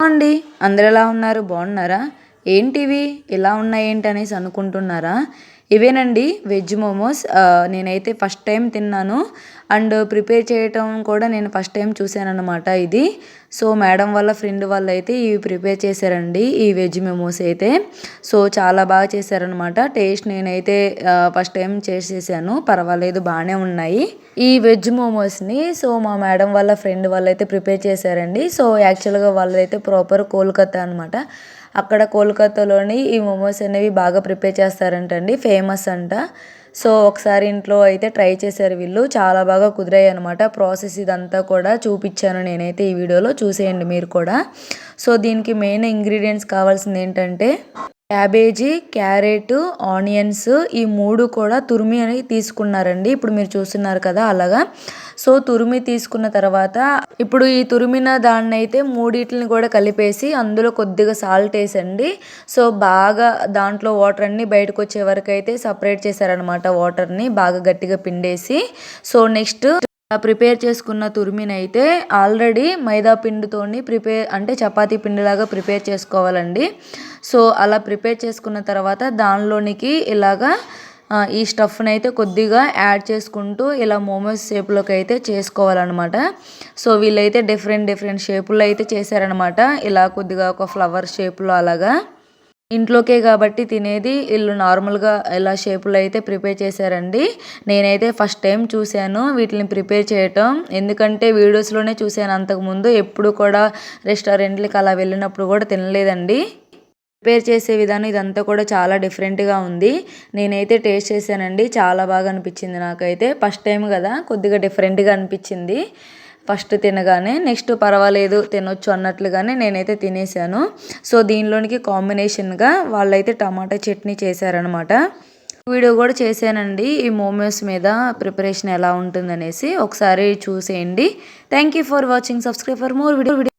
అండి, అందరు ఎలా ఉన్నారు? బాగున్నారా? ఏంటివి ఇలా ఉన్నాయి అనేసి అనుకుంటున్నారా? ఇవేనండి వెజ్ మోమోస్. నేనైతే ఫస్ట్ టైం తిన్నాను అండ్ ప్రిపేర్ చేయటం కూడా నేను ఫస్ట్ టైం చూశానన్నమాట ఇది. సో మేడం వాళ్ళ ఫ్రెండ్ వాళ్ళు అయితే ఇవి ప్రిపేర్ చేశారండి, ఈ వెజ్ మోమోస్ అయితే. సో చాలా బాగా చేశారనమాట. టేస్ట్ నేనైతే ఫస్ట్ టైం చేసేసాను, పర్వాలేదు బాగానే ఉన్నాయి ఈ వెజ్ మోమోస్ని. సో మా మేడం వాళ్ళ ఫ్రెండ్ వాళ్ళు అయితే ప్రిపేర్ చేశారండి. సో యాక్చువల్గా వాళ్ళైతే ప్రాపర్ కోల్కతా అనమాట. అక్కడ కోల్కతాలోని ఈ మోమోస్ అనేవి బాగా ప్రిపేర్ చేస్తారంటండి, ఫేమస్ అంట. సో ఒకసారి ఇంట్లో అయితే ట్రై చేశారు వీళ్ళు, చాలా బాగా కుదిరాయి అనమాట. ప్రాసెస్ ఇదంతా కూడా చూపించాను నేనైతే ఈ వీడియోలో, చూసేయండి మీరు కూడా. సో దీనికి మెయిన్ ఇంగ్రీడియంట్స్ కావాల్సింది ఏంటంటే క్యాబేజీ, క్యారెట్, ఆనియన్స్, ఈ 3 కూడా తురిమి అని తీసుకున్నారండి. ఇప్పుడు మీరు చూస్తున్నారు కదా అలాగా. సో తురిమి తీసుకున్న తర్వాత ఇప్పుడు ఈ తురిమిన దాన్ని అయితే మూడిటిని కూడా కలిపేసి అందులో కొద్దిగా సాల్ట్ వేసండి. సో బాగా దాంట్లో వాటర్ అన్నీ బయటకు వచ్చే వరకు అయితే సపరేట్ చేశారనమాట, వాటర్ని బాగా గట్టిగా పిండేసి. సో నెక్స్ట్ ప్రిపేర్ చేసుకున్న తురిమినైతే ఆల్రెడీ మైదా పిండితోని అంటే చపాతీ పిండిలాగా ప్రిపేర్ చేసుకోవాలండి. సో అలా ప్రిపేర్ చేసుకున్న తర్వాత దానిలోనికి ఇలాగా ఈ స్టఫ్ని అయితే కొద్దిగా యాడ్ చేసుకుంటూ ఇలా మోమోస్ షేప్లోకి అయితే చేసుకోవాలన్నమాట. సో వీళ్ళైతే డిఫరెంట్ షేపుల్లో అయితే చేశారనమాట. ఇలా కొద్దిగా ఒక ఫ్లవర్ షేప్లో అలాగా. ఇంట్లోకే కాబట్టి తినేది, వీళ్ళు నార్మల్గా ఇలా షేపులో అయితే ప్రిపేర్ చేశారండి. నేనైతే ఫస్ట్ టైం చూశాను వీటిని ప్రిపేర్ చేయటం, ఎందుకంటే వీడియోస్లోనే చూశాను. అంతకుముందు ఎప్పుడు కూడా రెస్టారెంట్లకి అలా వెళ్ళినప్పుడు కూడా తినలేదండి. ప్రిపేర్ చేసే విధానం ఇదంతా కూడా చాలా డిఫరెంట్గా ఉంది. నేనైతే టేస్ట్ చేశానండి, చాలా బాగా అనిపించింది నాకైతే. ఫస్ట్ టైం కదా, కొద్దిగా డిఫరెంట్గా అనిపించింది ఫస్ట్ తినగానే. నెక్స్ట్ పర్వాలేదు తినొచ్చు అన్నట్లుగానే నేనైతే తినేసాను. సో దీనిలోనికి కాంబినేషన్గా వాళ్ళైతే టమాటా చట్నీ చేశారనమాట. వీడియో కూడా చేశానండి ఈ మోమోస్ మీద ప్రిపరేషన్ ఎలా ఉంటుందనేసి, ఒకసారి చూసేయండి. Thank you for watching. Subscribe for more video.